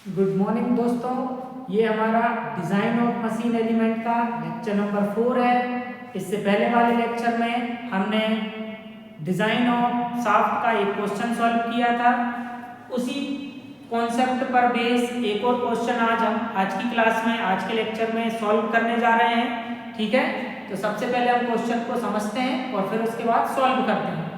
Good morning दोस्तों, ये हमारा डिज़ाइन ऑफ मशीन एलिमेंट का लेक्चर नंबर 4 है। इससे पहले वाले लेक्चर में हमने डिज़ाइन ऑफ शाफ्ट का एक क्वेश्चन सॉल्व किया था। उसी कॉन्सेप्ट पर बेस एक और क्वेश्चन आज की क्लास में, आज के लेक्चर में सॉल्व करने जा रहे हैं। ठीक है, तो सबसे पहले हम क्वेश्चन को समझते हैं और फिर उसके बाद सॉल्व करते हैं।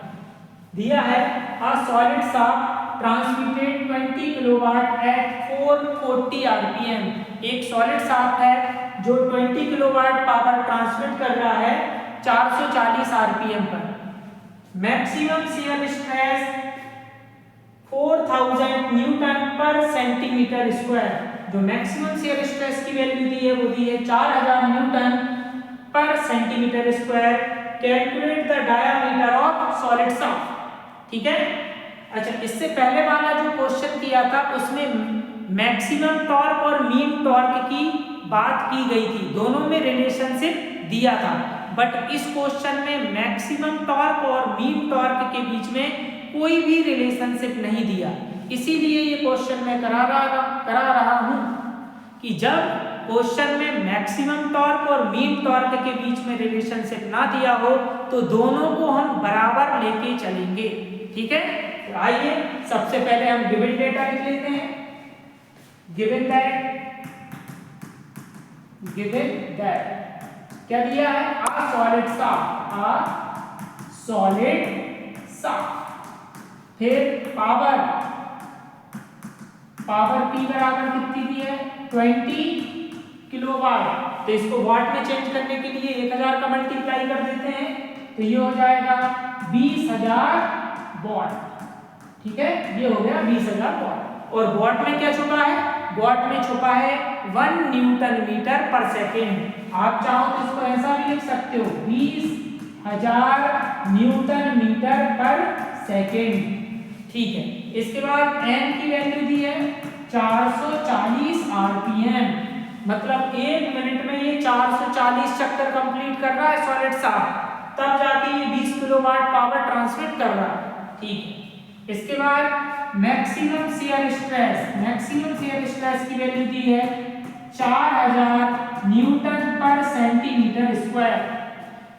दिया है a solid shaft transmitted 20 kilowatt at 440 RPM. एक सॉलिड शाफ्ट है जो 20 किलोवाट पावर ट्रांसमिट कर रहा है 440 आरपीएम पर। मैक्सिमम शियर स्ट्रेस 4000 न्यूटन पर सेंटीमीटर स्क्वायर। जो मैक्सिमम शियर स्ट्रेस की वैल्यू दी है वो दी है 4000 न्यूटन पर centimetre square. Calculate the diameter of solid shaft. ठीक है, अच्छा, इससे पहले वाला जो क्वेश्चन किया था उसमें मैक्सिमम टॉर्क और मीन टॉर्क की बात की गई थी, दोनों में रिलेशनशिप दिया था। बट इस क्वेश्चन में मैक्सिमम टॉर्क और मीन टॉर्क के बीच में कोई भी रिलेशनशिप नहीं दिया। इसीलिए ये क्वेश्चन मैं करा रहा हूं कि जब क्वेश्चन में मैक्सिमम टॉर्क और मीन टॉर्क के बीच में रिलेशनशिप ना दिया हो तो दोनों को हम बराबर लेके चलेंगे। ठीक है, तो आइए सबसे पहले हम गिवन डेटा लिख लेते हैं। गिवन दैट क्या दिया है? अ सॉलिड शाफ्ट, फिर पावर P बराबर कितनी दी है? 20 किलोवाट। तो इसको वाट में चेंज करने के लिए 1000 का मल्टीप्लाई कर देते हैं तो ये हो जाएगा 20000 वॉट। ठीक है, ये हो गया 20000 वॉट। और वॉट में क्या छुपा है? वॉट में छुपा है 1 न्यूटन मीटर पर सेकेंड। आप चाहो तो इसको ऐसा भी लिख सकते हो 20000 न्यूटन मीटर पर सेकेंड। ठीक है, इसके बाद n की वैल्यू दी है 440 आरपीएम। मतलब 1 मिनट में ये 440 चक्कर कंप्लीट कर रहा है सॉलिड शाफ्ट, तब जाके ये 20 किलोवाट पावर ट्रांसमिट कर रहा है। ठीक है, इसके बाद मैक्सिमम शियर स्ट्रेस की वैल्यू दी है 4000 न्यूटन पर सेंटीमीटर स्क्वायर।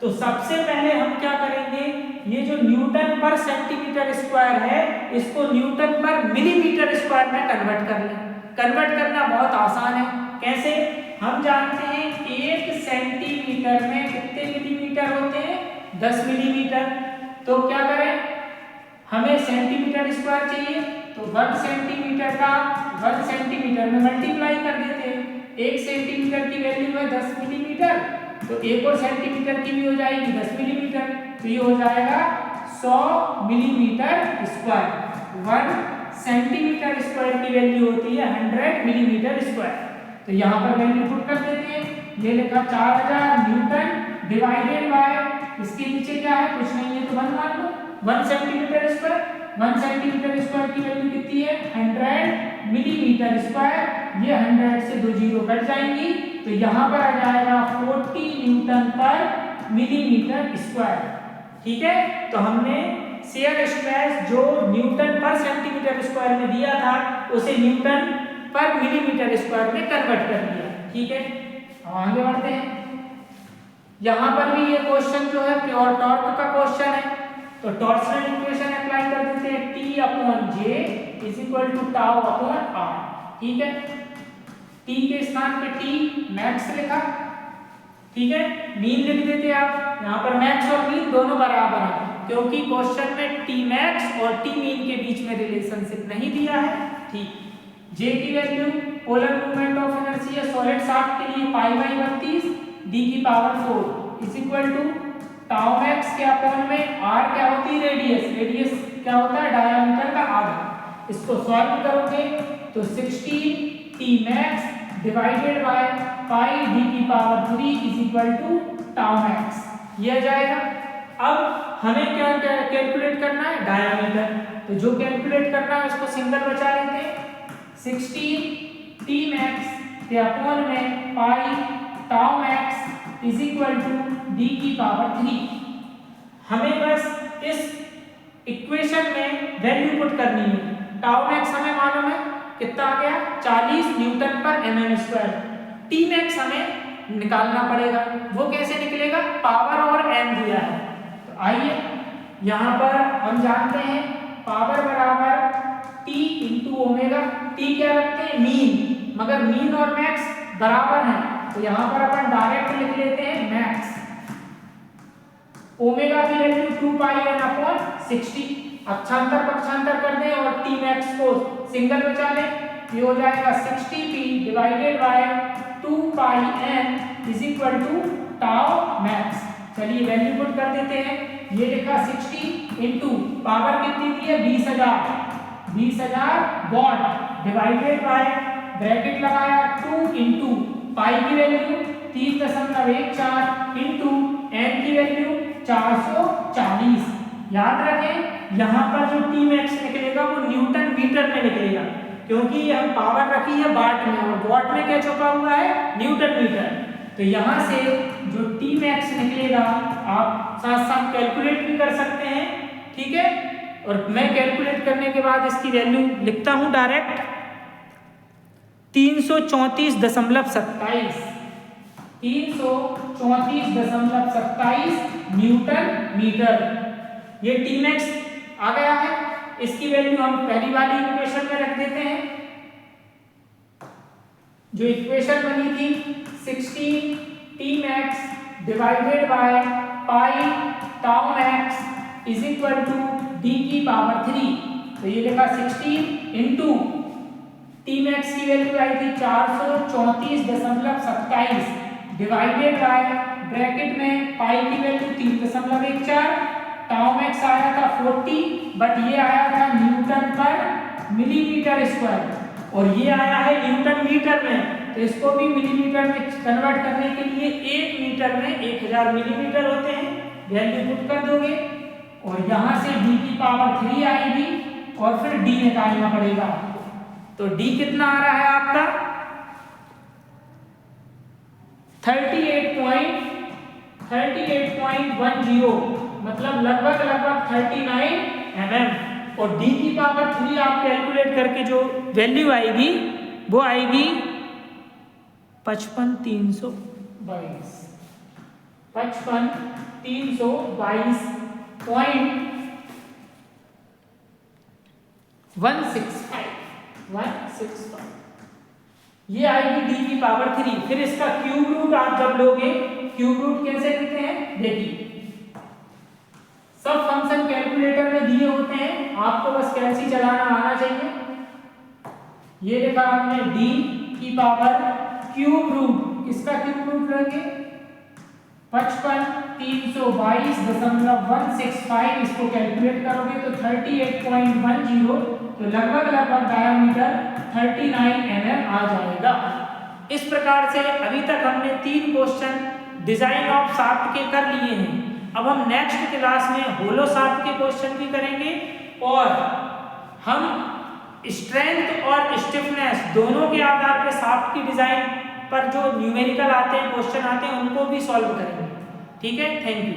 तो सबसे पहले हम क्या करेंगे, ये जो न्यूटन पर सेंटीमीटर स्क्वायर है इसको न्यूटन पर मिलीमीटर स्क्वायर में कन्वर्ट कर लें। कन्वर्ट करना बहुत आसान है। कैसे? हम जानते हैं 1 सेंटीमीटर में कितने मिलीमीटर होते हैं? 10 मिलीमीटर। तो क्या करें, हमें सेंटीमीटर स्क्वायर चाहिए तो 1 सेंटीमीटर का 1 सेंटीमीटर में मल्टीप्लाई कर देते हैं। 1 सेंटीमीटर की वैल्यू है 10 मिलीमीटर, तो 1 और सेंटीमीटर की भी हो जाएगी 10 मिलीमीटर, तो ये हो जाएगा 100 मिलीमीटर स्क्वायर। 1 सेंटीमीटर स्क्वायर की वैल्यू होती है 100 मिलीमीटर स्क्वायर। तो यहाँ पर वैल्यू पुट कर देते हैं। ये लिखा 4000 न्यूटन डिवाइडेड बाय, इसके नीचे क्या है? कुछ नहीं है तो 1 मान लो। 1 सेंटीमीटर स्क्वायर, 1 सेंटीमीटर स्क्वायर की वैल्यू कितनी है? 100 मिलीमीटर स्क्वायर। ये 100 से 2 जीरो कट जाएंगी तो यहाँ पर आ जाएगा 40 न्यूटन पर मिलीमीटर स्क्वायर। ठीक है, तो हमने शियर स्ट्रेस जो न्यूटन पर सेंटीमीटर स्क्वायर में दिया था उसे न्यूटन पर मिलीमीटर स्क्वायर में कन्वर्ट कर दिया। ठीक है, अब आगे बढ़ते हैं। यहाँ पर भी ये क्वेश्चन जो है प्योर टॉर्क का क्वेश्चन है, तो टॉर्सनल इक्वेशन अप्लाई कर देते हैं। T/J = tau upon R। ठीक है, T के स्थान पे T मैक्स लिखा। ठीक है, मीन लिख देते हैं आप। यहाँ पर मैक्स और मीन दोनों बराबर हैं क्योंकि क्वेश्चन में T मैक्स और T मीन के बीच में रिलेशनशिप नहीं दिया है। ठीक, J की value polar movement of inertia solid shaft के लिए π/32 d⁴ टाउ मैक्स के अपॉन में R क्या होती है? रेडियस क्या होता है? डायमीटर का आधा। इसको सॉल्व करोगे तो 16 T max divided by π d⁴ tau max, ये आ जाएगा। अब हमें क्या कैलकुलेट करना है? डायमीटर। तो जो कैलकुलेट करना है उसको सिंगल बचा लेते हैं। 16 T मैक्स के अपॉन में टाउ मैक्स d⁴। हमें बस इस इक्वेशन में वैल्यू पुट करनी है। टाउ मैक्स हमें मालूम है कितना आ गया 40 न्यूटन पर एमएम स्क्वायर। टी मैक्स हमें निकालना पड़ेगा, वो कैसे निकलेगा, पावर और एम दिया है। तो आइए यहाँ पर हम जानते हैं पावर बराबर टी इंटू ओमेगा। टी क्या रखते हैं, मीन, मगर मीन और मैक्स बराबर हैं तो यहाँ पर अपन डायरेक्ट लिख लेते हैं मैक्स। ओमेगा की वैल्यू 2 पाई एन अपॉन 60। अक्षांतर पक्षांतर कर दें और टी मैक्स को सिंगल बचा लें, ये हो जाएगा 60p divided by 2 pi n is equal to tau max. चलिए वैल्यू पुट कर देते हैं, ये लिखा 60 इंटू पावर कितनी दी है 20,000 वॉट डिवाइडेड बाय ब्रैकेट लगाया 2 इंटू पाई की वैल्यू 3.14 इंटू एन की वैल्यू 440। याद रखें यहाँ पर जो टी मैक्स निकलेगा वो न्यूटन मीटर में निकलेगा, क्योंकि हम पावर रखी है वाट में और वाट में क्या छुपा हुआ है, न्यूटन मीटर। तो यहाँ से जो टी मैक्स निकलेगा आप साथ साथ कैलकुलेट भी कर सकते हैं, ठीक है। और मैं कैलकुलेट करने के बाद इसकी वैल्यू लिखता हूँ डायरेक्ट 334.27 न्यूटन मीटर। ये टी मैक्स आ गया है, इसकी वैल्यू हम पहली वाली इक्वेशन में रख देते हैं। जो इक्वेशन बनी थी 16 T max divided by pi tau max is equal to D की पावर 3। तो ये लिखा 16 इंटू टी मैक्स की वैल्यू आई थी 434.27 डिवाइडेड बाय ब्रैकेट में पाई की वैल्यू 3.14, टाउ मैक्स आया था 40 बट ये आया था न्यूटन पर मिलीमीटर स्क्वायर और ये आया है न्यूटन मीटर में, तो इसको भी मिलीमीटर में कन्वर्ट करने के लिए 1 मीटर में 1000 मिलीमीटर होते हैं। वैल्यू पुट कर दोगे और यहाँ से d की पावर 3 आएगी और फिर d निकालना पड़ेगा। तो d कितना आ रहा है आपका 38.10, मतलब लगभग 39 mm। और d की पावर 3 आप कैलकुलेट करके जो वैल्यू आएगी वो आएगी 55,322 165 ये आएगी d की पावर 3। फिर इसका क्यूब रूट आप जब लोगे, क्यूब रूट कैसे लेते हैं देखिए, सब फंक्शन कैलकुलेटर में दिए होते हैं, आपको बस कैलसी चलाना आना चाहिए। ये लिखा हमने d की पावर क्यूब रूट, इसका क्यूब रूट लेंगे 55,322.165, इसको कैलकुलेट करोगे तो 38.10, तो लगभग डायमीटर 39 mm आ जाएगा। इस प्रकार से अभी तक हमने 3 क्वेश्चन डिजाइन ऑफ शाफ्ट के कर लिए हैं। अब हम नेक्स्ट क्लास में होलो शाफ्ट के क्वेश्चन भी करेंगे और हम स्ट्रेंथ और स्टिफनेस दोनों के आधार पर शाफ्ट की डिजाइन पर जो न्यूमेरिकल आते हैं, क्वेश्चन आते हैं, उनको भी सॉल्व करेंगे। ठीक है, थैंक यू।